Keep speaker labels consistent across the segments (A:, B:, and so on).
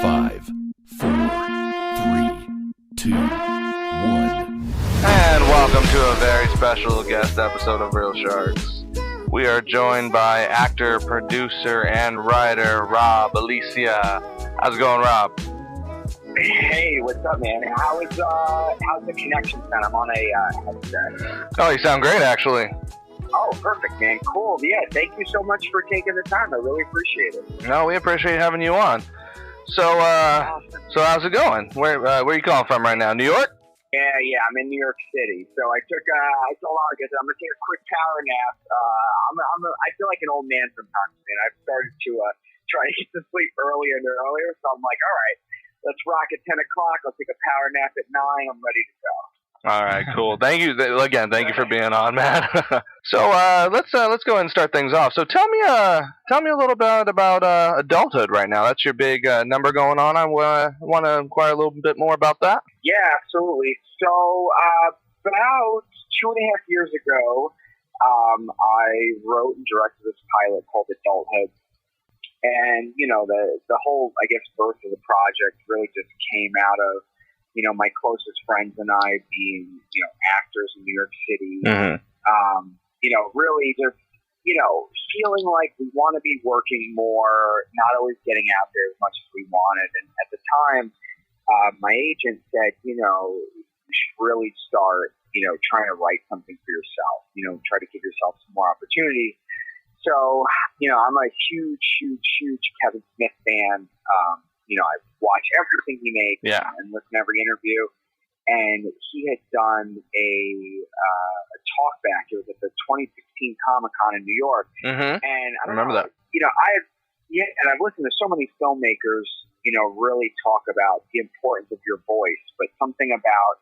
A: 5, 4, 3, 2, 1.
B: And welcome to a very special guest episode of Real Sharks. We are joined by actor, producer, and writer Rob Alicea. How's it going, Rob?
C: Hey, what's up, man? How's the connection sound? I'm on a headset.
B: Oh, you sound great, actually.
C: Oh, perfect, man. Cool. Yeah, thank you so much for taking the time. I really appreciate it.
B: No, we appreciate having you on. So how's it going? Where are you calling from right now? New York?
C: Yeah, I'm in New York City. So I told August I'm gonna take a quick power nap. I feel like an old man sometimes, man. I've started to try to get to sleep earlier and earlier. So I'm like, all right, let's rock at 10 o'clock. I'll take a power nap at 9. I'm ready to go.
B: All right, cool. Thank you again. Thank you for being on, man. So let's go ahead and start things off. So tell me a little bit about adulthood right now. That's your big number going on. I want to inquire a little bit more about that.
C: Yeah, absolutely. So about 2.5 years ago, I wrote and directed this pilot called Adulthood. And, the whole, I guess, birth of the project really just came out of, my closest friends and I being, actors in New York City.
B: Mm-hmm.
C: Really just, feeling like we want to be working more, not always getting out there as much as we wanted. And at the time, my agent said, you should really start, trying to write something for yourself, try to give yourself some more opportunities. So, I'm a huge Kevin Smith fan. I watch everything he makes and listen to every interview. And he had done a talk back. It was at the 2016 Comic-Con in New York.
B: Mm-hmm.
C: And I
B: remember that.
C: And I've listened to so many filmmakers, really talk about the importance of your voice, but something about,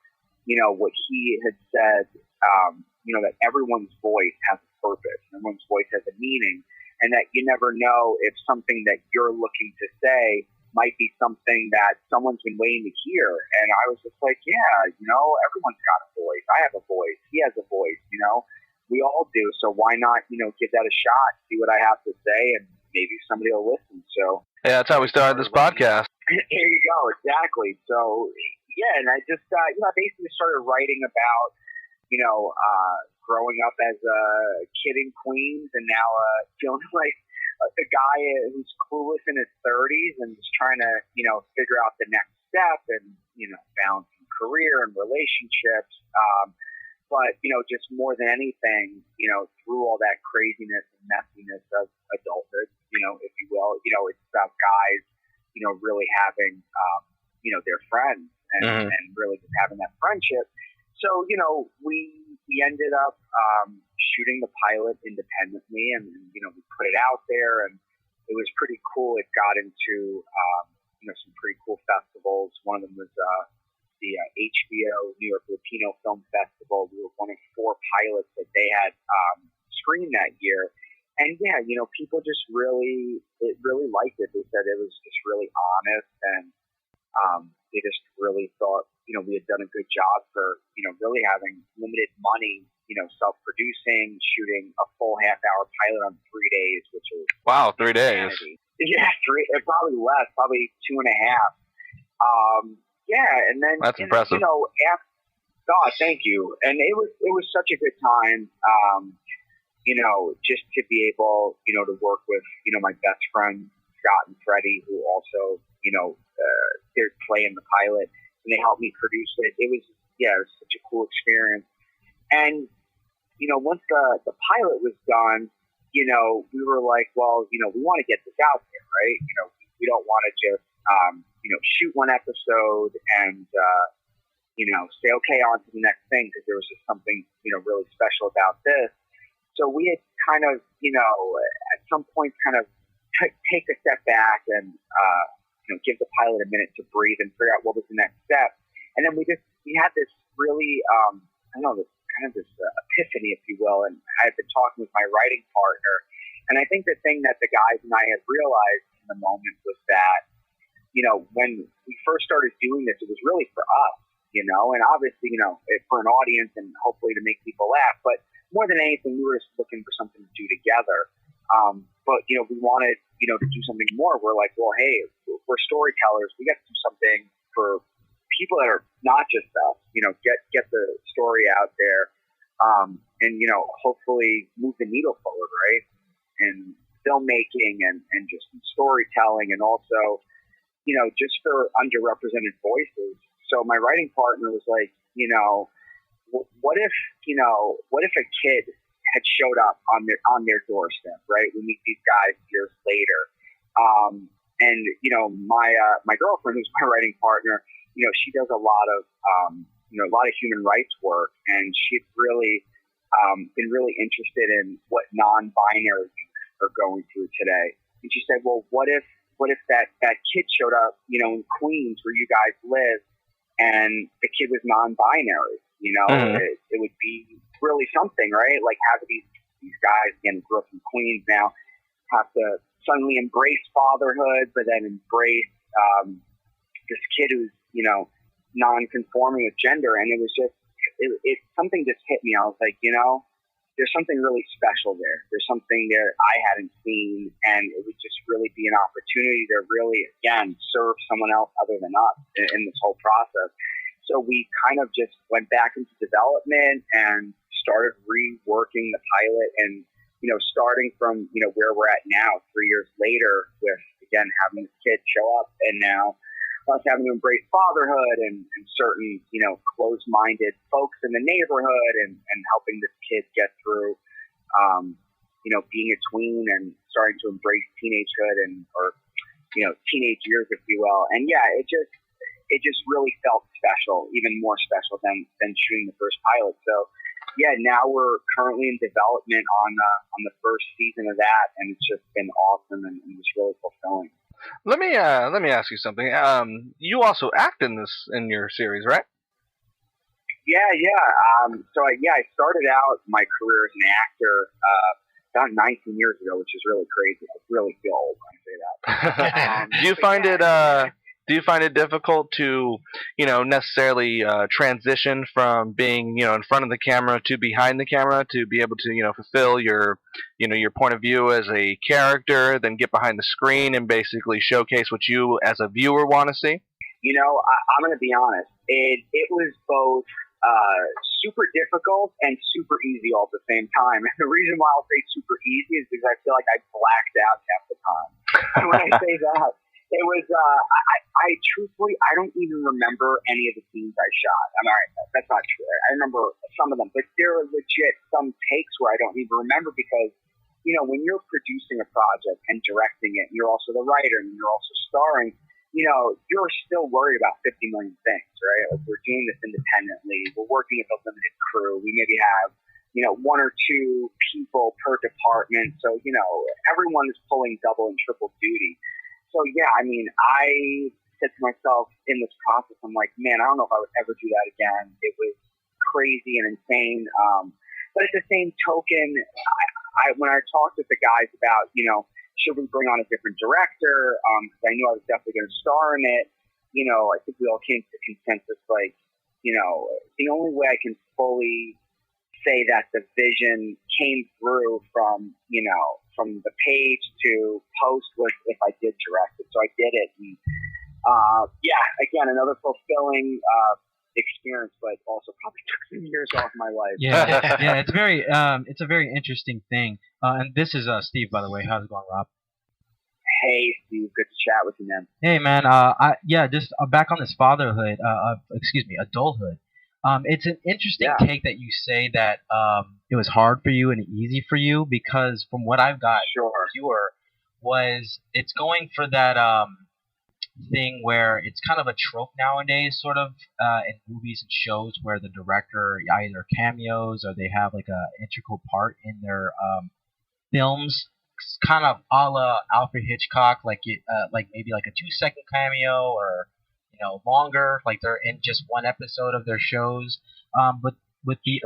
C: what he had said, that everyone's voice has a purpose, everyone's voice has a meaning, and that you never know if something that you're looking to say might be something that someone's been waiting to hear. And I was just like, everyone's got a voice. I have a voice. He has a voice, we all do. So why not, give that a shot, see what I have to say, and maybe somebody will listen. So
B: yeah, that's how we started this podcast.
C: Here you go. Exactly. So yeah. And I just, I basically started writing about, growing up as a kid in Queens and now feeling like the guy who's clueless in his 30s and just trying to, figure out the next step and, balancing career and relationships. But, just more than anything, through all that craziness and messiness of adulthood, if you will, it's about guys, really having, their friends and, and really just having that friendship. So, we ended up shooting the pilot independently and, we put it out there and it was pretty cool. It got into, some pretty cool festivals. One of them was the HBO New York Latino Film Festival. We were one of 4 pilots that they had screened that year. And yeah, people just really liked it. They said it was just really honest and they just really thought, we had done a good job for, really having limited money, self-producing, shooting a full half-hour pilot on 3 days, which is... Wow,
B: 3 days.
C: Yeah, 3, probably less, probably 2.5. Yeah, and then...
B: That's impressive.
C: God, thank you. And it was such a good time, just to be able, to work with, my best friends, Scott and Freddie, who also, they're playing the pilot, and they helped me produce it. It was such a cool experience. And, once the pilot was done, we were like, well, we want to get this out there, right? We don't want to just, shoot one episode and, say, okay, on to the next thing, because there was just something, really special about this. So we had kind of, at some point kind of take a step back and, give the pilot a minute to breathe and figure out what was the next step. And then we had this really, this epiphany, if you will. And I had been talking with my writing partner. And I think the thing that the guys and I had realized in the moment was that, when we first started doing this, it was really for us, and obviously, for an audience and hopefully to make people laugh. But more than anything, we were just looking for something to do together. But, we wanted, to do something more. We're like, well, hey, we're storytellers. We got to do something for people that are not just us. Get the story out there, and hopefully move the needle forward, right? And filmmaking and just storytelling, and also just for underrepresented voices. So my writing partner was like, what if a kid had showed up on their doorstep, right? We meet these guys years later. And my girlfriend, who's my writing partner, she does a lot of human rights work, and she's really been really interested in what non-binary are going through today. And she said, well, what if that kid showed up, in Queens where you guys live, and the kid was non-binary? It would be really something, right? Like, have these guys, again, grew up in Queens now, have to suddenly embrace fatherhood, but then embrace this kid who's non-conforming with gender. And it was just something just hit me. I was like, there's something really special there. There's something there I hadn't seen, and it would just really be an opportunity to really, again, serve someone else other than us in this whole process. So we kind of just went back into development and started reworking the pilot, and starting from where we're at now, 3 years later, with again having this kid show up, and now us having to embrace fatherhood and certain closed-minded folks in the neighborhood, and helping this kid get through being a tween and starting to embrace teenagehood or teenage years, if you will. And yeah, it just really felt special, even more special than shooting the first pilot. So yeah, now we're currently in development on the first season of that, and it's just been awesome and just really fulfilling.
B: Let me ask you something. You also act in your series, right?
C: Yeah. I started out my career as an actor about 19 years ago, which is really crazy. I really feel old when I say that. Do you find it difficult to, necessarily transition from being, in front of the camera to behind the camera, to be able to, fulfill your point of view as a character, then get behind the screen and basically showcase what you as a viewer want to see? I'm going to be honest. It was both super difficult and super easy all at the same time. And the reason why I'll say super easy is because I feel like I blacked out half the time. And when I say that, it was, I truthfully, I don't even remember any of the scenes I shot. I'm all right, that's not true. I remember some of them, but there are legit some takes where I don't even remember because, when you're producing a project and directing it, and you're also the writer and you're also starring, you're still worried about 50 million things, right? Like, we're doing this independently. We're working with a limited crew. We maybe have, one or two people per department. So, everyone is pulling double and triple duty. So, yeah, I mean, I said to myself in this process, I'm like, man, I don't know if I would ever do that again. It was crazy and insane. But at the same token, when I talked with the guys about, should we bring on a different director? Because I knew I was definitely going to star in it. I think we all came to the consensus, like, the only way I can fully say that the vision came through from the page to post was if I did direct it. So I did it. And, again, another fulfilling experience, but also probably took some years off my life.
D: Yeah, it's a very interesting thing. And this is Steve, by the way. How's it going, Rob?
C: Hey, Steve. Good to chat with you, man.
D: Hey, man. Just back on this adulthood. It's an interesting take that you say that it was hard for you and easy for you, because from what I've got, it's going for that thing where it's kind of a trope nowadays, sort of in movies and shows, where the director either cameos or they have like a integral part in their films, kind of a la Alfred Hitchcock, like maybe like a 2-second cameo or longer, like they're in just one episode of their shows. But with the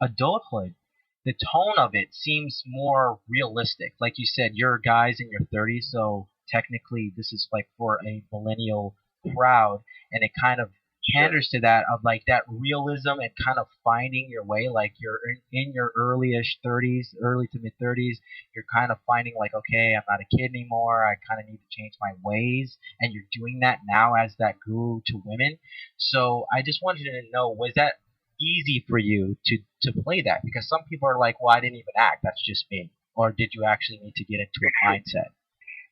D: adulthood, the tone of it seems more realistic. Like you said, you're guys in your 30s, so technically this is like for a millennial crowd, and it kind of panders to that of like that realism and kind of finding your way. Like you're in your early-ish 30s, early to mid 30s, you're kind of finding like, okay, I'm not a kid anymore. I kind of need to change my ways, and you're doing that now as that guru to women. So I just wanted to know, was that easy for you to play that? Because some people are like, well, I didn't even act. That's just me. Or did you actually need to get into a mindset?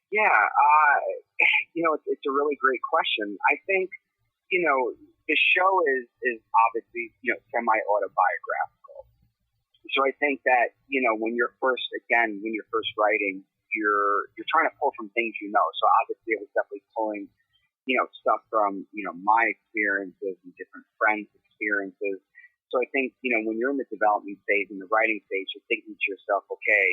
C: Yeah, it's a really great question. I think, the show is obviously, semi-autobiographical. So I think that, when you're first writing, you're trying to pull from things So obviously it was definitely pulling, stuff from, my experiences and different friends' experiences. So I think, when you're in the development phase and the writing stage, you're thinking to yourself, okay,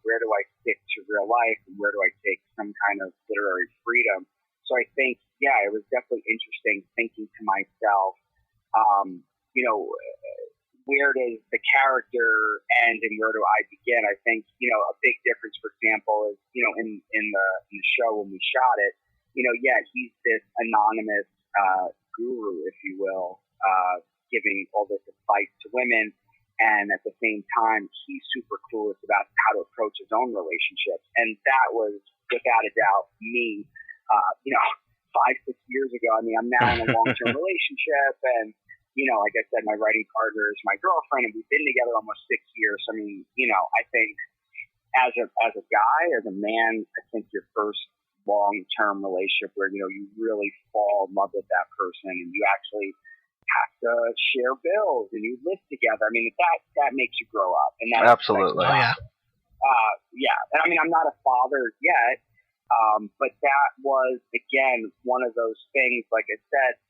C: where do I stick to real life and where do I take some kind of literary freedom? So I think, yeah, it was definitely interesting thinking to myself, where does the character end and where do I begin? I think, a big difference, for example, is, in the show when we shot it, he's this anonymous guru, if you will, giving all this advice to women, and at the same time, he's super clueless about how to approach his own relationships. And that was, without a doubt, me, 5-6 years ago. I mean, I'm now in a long-term relationship, and, like I said, my writing partner is my girlfriend, and we've been together almost 6 years. I mean, I think as a guy, as a man, I think your first long-term relationship where, you really fall in love with that person and you actually have to share bills and you live together. I mean, that makes you grow up, and that
B: absolutely.
C: And I mean, I'm not a father yet, but that was again one of those things. Like I said,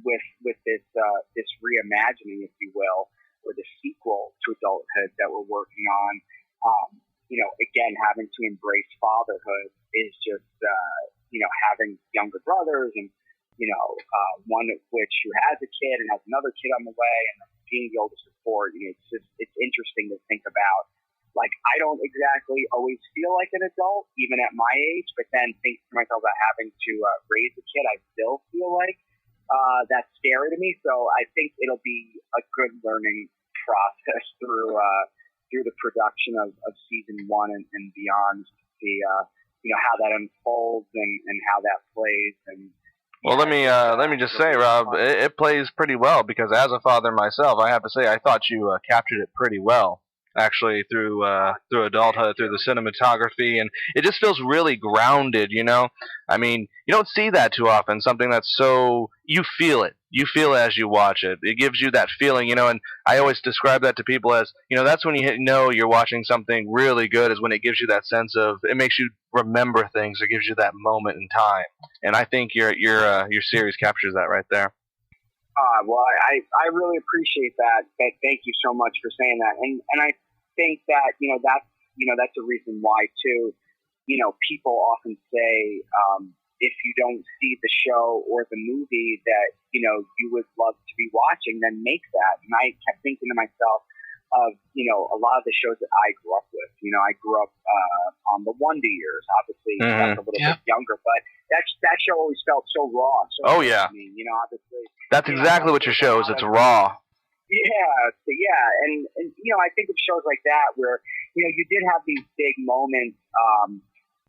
C: with this reimagining, if you will, or the sequel to adulthood that we're working on. Again, having to embrace fatherhood is just having younger brothers and. One of which who has a kid and has another kid on the way, and being the oldest of four, it's interesting to think about. Like, I don't exactly always feel like an adult, even at my age, but then think to myself about having to raise a kid, I still feel like that's scary to me. So I think it'll be a good learning process through the production of season 1 and beyond to see how that unfolds and how that plays. And
B: well, let me just say, Rob, it plays pretty well, because as a father myself, I have to say I thought you captured it pretty well, actually, through adulthood, through the cinematography, and it just feels really grounded. I mean, you don't see that too often. Something that's so you feel it as you watch it. It gives you that feeling, and I always describe that to people as, that's when you know you're watching something really good, is when it gives you that sense of, it makes you remember things. It gives you that moment in time, and I think your series captures that right there.
C: Well, I really appreciate that. Thank you so much for saying that, and I think that that's a reason why too. People often say, if you don't see the show or the movie that you would love to be watching, then make that. And I kept thinking to myself of a lot of the shows that I grew up with. I grew up on the Wonder Years. Obviously, that's a little bit younger, but that show always felt so raw. So
B: yeah.
C: I mean, obviously,
B: that's exactly what your show is. It's raw.
C: Yeah, and I think of shows like that where you did have these big moments.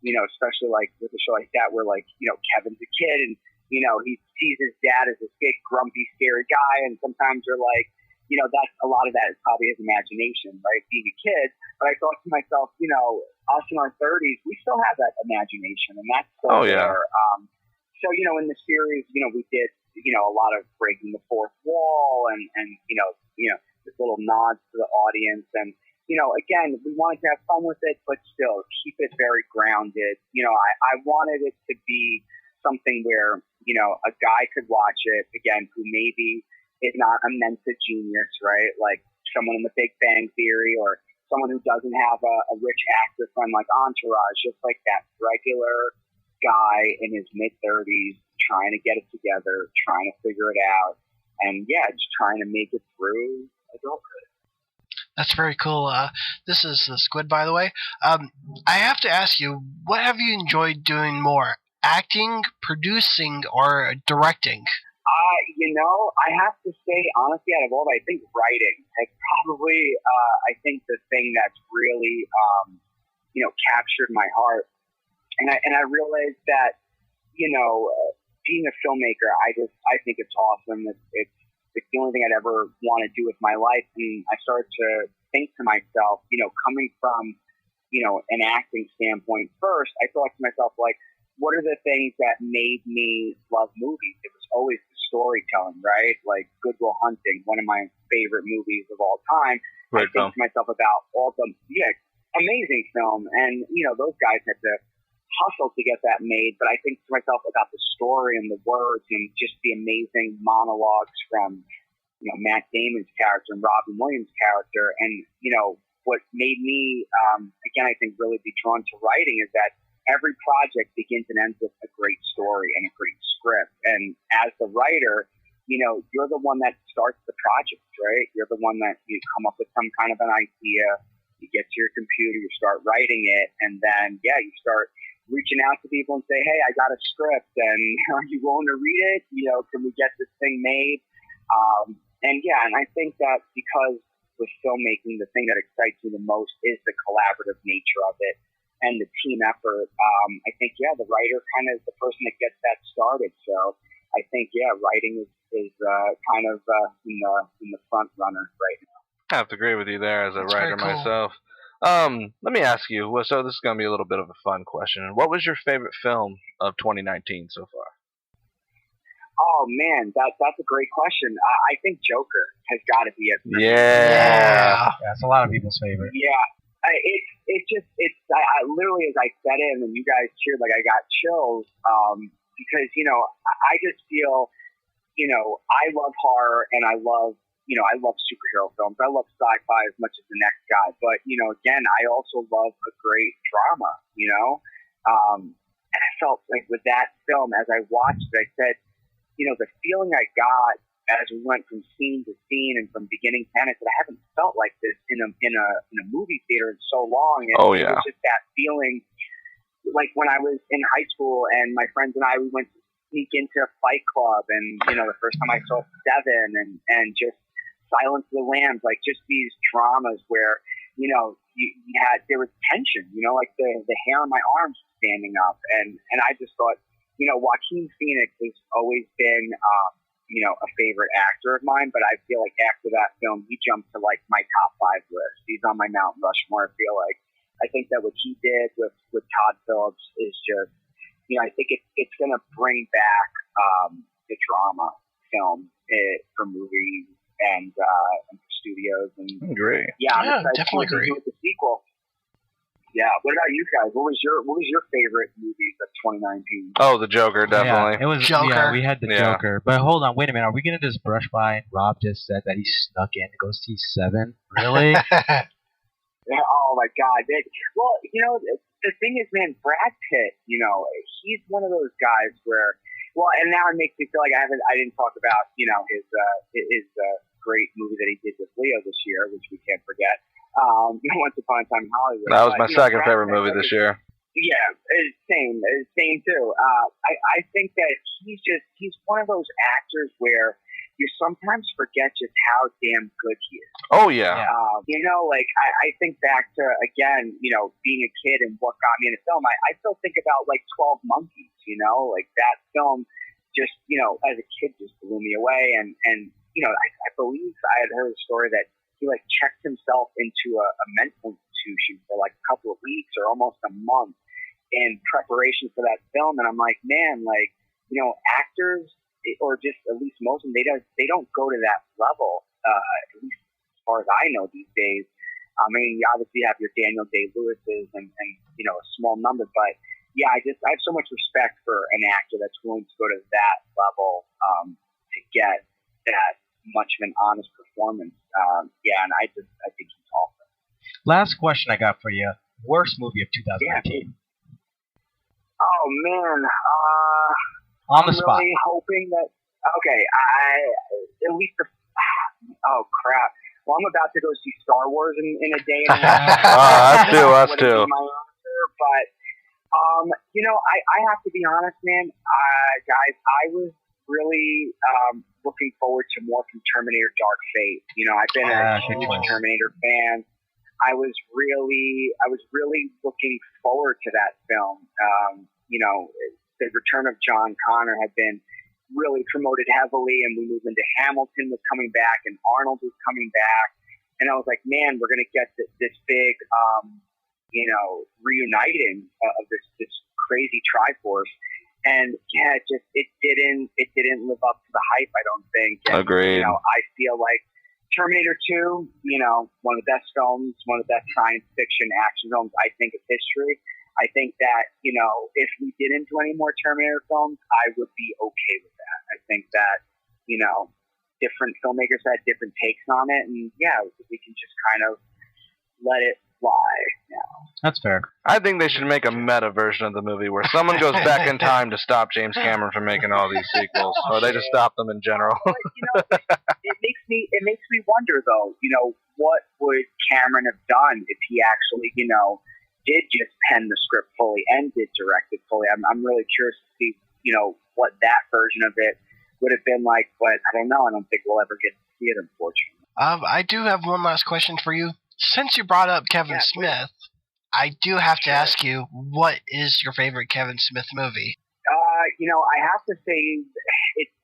C: Especially like with a show like that where Kevin's a kid and he sees his dad as this big grumpy scary guy, and sometimes you're like, that's a lot of that is probably his imagination, right? Being a kid. But I thought to myself, us in our 30s, we still have that imagination, and that's still there. So in the series, we did a lot of breaking the fourth wall and just little nods to the audience, and again, we wanted to have fun with it, but still keep it very grounded. I wanted it to be something where, a guy could watch it, again, who maybe is not a Mensa genius, right? Like someone in the Big Bang Theory, or someone who doesn't have a rich actor friend like Entourage, just like that regular guy in his mid-30s trying to get it together, trying to figure it out, and just trying to make it through adulthood.
E: That's very cool. This is the Squid, by the way. I have to ask you, what have you enjoyed doing more? Acting, producing, or directing?
C: I have to say, honestly, out of all, I think writing has probably, I think the thing that's really, captured my heart. And I realized that, being a filmmaker, I think it's awesome. It's the only thing I'd ever want to do with my life. And I started to think to myself, coming from, an acting standpoint first, I thought to myself, like, what are the things that made me love movies? It was always the storytelling, right? Like Good Will Hunting, one of my favorite movies of all time.
B: Great
C: I think to myself about all the amazing film, and those guys had to hustle to get that made. But I think to myself about the story and the words and just the amazing monologues from Matt Damon's character and Robin Williams' character, and what made me again I think really be drawn to writing is that every project begins and ends with a great story and a great script. And as the writer, you're the one that starts the project, right? You're the one that you come up with some kind of an idea, you get to your computer, you start writing it, and then, you start reaching out to people and say, hey, I got a script, and are you willing to read it? Can we get this thing made? And I think that because with filmmaking, the thing that excites me the most is the collaborative nature of it and the team effort. I think, the writer kind of is the person that gets that started. So I think, writing is kind of in the front runner right now.
B: I have to agree with you there as a
E: That's
B: writer
E: very cool.
B: myself. Let me ask you. So this is going to be a little bit of a fun question. What was your favorite film of 2019 so far?
C: Oh man, that's a great question. I think Joker has got to be it.
B: Yeah.
D: That's a lot of people's favorite.
C: Yeah. I literally, as I said it, and then you guys cheered, like I got chills, because, I just feel, I love horror and I love superhero films. I love sci-fi as much as the next guy, but, again, I also love a great drama, and I felt like with that film, as I watched it, I said, the feeling I got as we went from scene to scene and from beginning to end, I said, I haven't felt like this in a movie theater in so long. And
B: Oh,
C: it
B: yeah.
C: was just that feeling, like when I was in high school and my friends and I, we went to sneak into Fight Club, and the first time I saw Seven and just Silence of the Lambs, like just these dramas where there was tension, like the hair on my arms standing up, and I just thought, Joaquin Phoenix has always been a favorite actor of mine, but I feel like after that film, he jumped to like my top 5 list. He's on my Mount Rushmore. I think that what he did with Todd Phillips is just, I think it's going to bring back the drama film for movies and for studios. And
B: Great.
C: I'm excited
E: definitely
C: to
E: agree.
C: do with the sequel. Yeah. What about you guys? What was your favorite movies of 2019?
B: Oh, the Joker, definitely.
D: Yeah, it was
E: Joker.
D: Yeah, we had the
B: Yeah.
D: Joker. But hold on, wait a minute. Are we gonna just brush by? And Rob just said that he snuck in to go see Seven. Really?
C: Yeah, oh my God! Well, the thing is, man, Brad Pitt. He's one of those guys where, and now it makes me feel like I didn't talk about his great movie that he did with Leo this year, which we can't forget. Once Upon a Time in Hollywood.
B: That was my second
C: Brad
B: favorite
C: Pitt,
B: movie this year.
C: Yeah, same too. I think that he's one of those actors where you sometimes forget just how damn good he is.
B: Oh, yeah.
C: I think back to, again, being a kid and what got me into film. I still think about like 12 Monkeys, like that film just, as a kid just blew me away. And I believe I had heard a story that he like checked himself into a mental institution for like a couple of weeks or almost a month in preparation for that film. And I'm like, man, actors, or just at least most of them, they don't go to that level, at least as far as I know these days. I mean, you obviously have your Daniel Day-Lewis's and a small number, but yeah, I have so much respect for an actor that's willing to go to that level to get that much of an honest performance. And I think he's awesome.
D: Last question I got for you. Worst movie of 2019.
C: Yeah. Oh man.
D: On the
C: I'm
D: spot.
C: really hoping that. Okay, at least oh crap. Well, I'm about to go see Star Wars in a day and a half.
B: Us too.
C: My answer, but I have to be honest, man. Guys, I was really looking forward to more from Terminator Dark Fate. You know, I've been a huge Terminator fan. I was really looking forward to that film. You know, the return of John Connor had been really promoted heavily, and we moved into Hamilton was coming back, and Arnold was coming back, and I was like, man, we're gonna get this big, you know, reuniting of this crazy Triforce. And yeah, it didn't live up to the hype, I don't think. And,
B: Agreed.
C: You know, I feel like Terminator 2, you know, one of the best films, one of the best science fiction action films, I think, of history. I think that, you know, if we didn't do any more Terminator films, I would be okay with that. I think that, you know, different filmmakers had different takes on it, and yeah, we can just kind of let it fly now.
D: That's fair.
B: I think they should make a meta version of the movie where someone goes back in time to stop James Cameron from making all these sequels, or they just stop them in general.
C: But, you know, it makes me wonder, though. You know, what would Cameron have done if he actually, you know, did just pen the script fully and did direct it fully? I'm really curious to see, you know, what that version of it would have been like. But I don't know. I don't think we'll ever get to see it, unfortunately.
E: I do have one last question for you. Since you brought up Kevin Smith, I do have to ask you, what is your favorite Kevin Smith movie?
C: You know, I have to say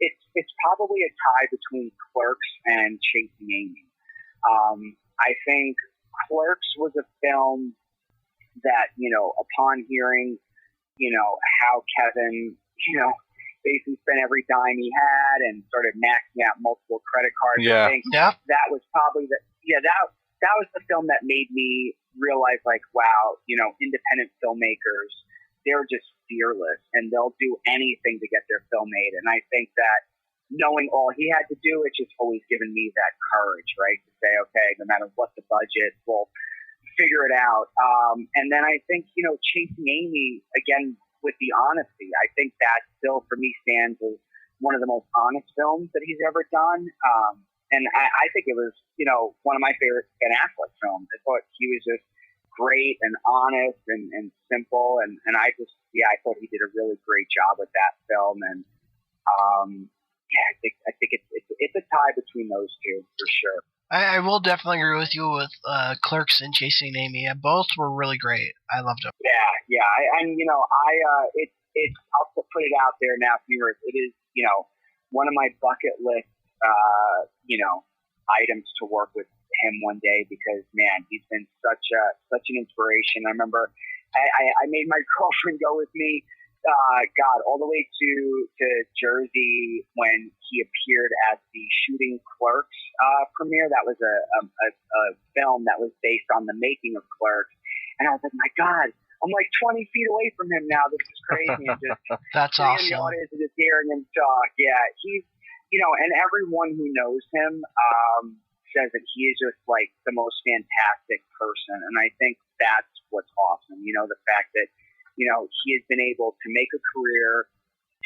C: it's probably a tie between Clerks and Chasing Amy. I think Clerks was a film that, you know, upon hearing, you know, how Kevin, you know, basically spent every dime he had and started maxing out multiple credit cards.
B: Yeah.
C: I think that was probably that was the film that made me realize, like, wow, you know, independent filmmakers, they're just fearless and they'll do anything to get their film made. And I think that knowing all he had to do, it's just always given me that courage, right? To say, okay, no matter what the budget, we'll figure it out. And then I think, you know, Chasing Amy, again, with the honesty, I think that still for me stands as one of the most honest films that he's ever done. And I think it was, you know, one of my favorite Ben Affleck films. I thought he was just great and honest and simple. And I thought he did a really great job with that film. And I think it's a tie between those two for sure.
E: I will definitely agree with you with Clerks and Chasing Amy. Both were really great. I loved them.
C: Yeah. And you know, I'll put it out there now, viewers. It is, you know, one of my bucket list, you know, items to work with him one day, because man, he's been such an inspiration. I remember I made my girlfriend go with me, all the way to Jersey when he appeared at the Shooting Clerks premiere. That was a film that was based on the making of Clerks, and I was like, my God, I'm like 20 feet away from him now. This is crazy. And just
E: that's
C: awesome.
E: awesome.
C: The audience and just hearing him talk. Yeah, he's, you know, and everyone who knows him says that he is just like the most fantastic person. And I think that's what's awesome. You know, the fact that, you know, he has been able to make a career,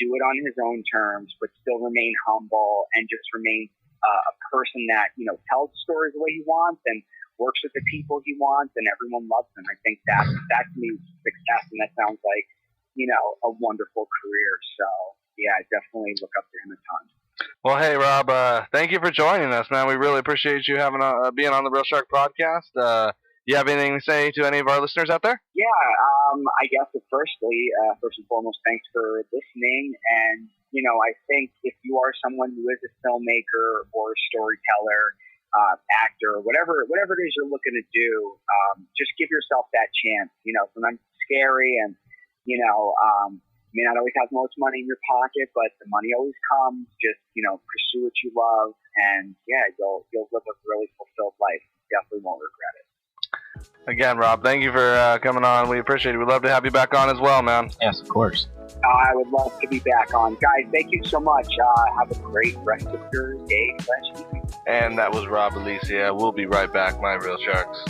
C: do it on his own terms, but still remain humble and just remain a person that, you know, tells stories the way he wants and works with the people he wants, and everyone loves him. I think that means success, and that sounds like, you know, a wonderful career. So yeah, I definitely look up to him a ton.
B: Well, hey, Rob, thank you for joining us, man. We really appreciate you having being on the Real Shark podcast. You have anything to say to any of our listeners out there?
C: Yeah, I guess first and foremost, thanks for listening. And, you know, I think if you are someone who is a filmmaker or a storyteller, actor, whatever it is you're looking to do, just give yourself that chance. You know, sometimes it's scary, and, you know, you may not always have most money in your pocket, but the money always comes. Just, you know, pursue what you love, and yeah, you'll live a really fulfilled life. You definitely won't regret it.
B: Again, Rob, thank you for coming on. We appreciate it. We'd love to have you back on as well, man.
D: Yes, of course.
C: I would love to be back on. Guys, thank you so much. Have a great rest of your day/evening.
B: And that was Rob Alicea. We'll be right back, my Real Sharks.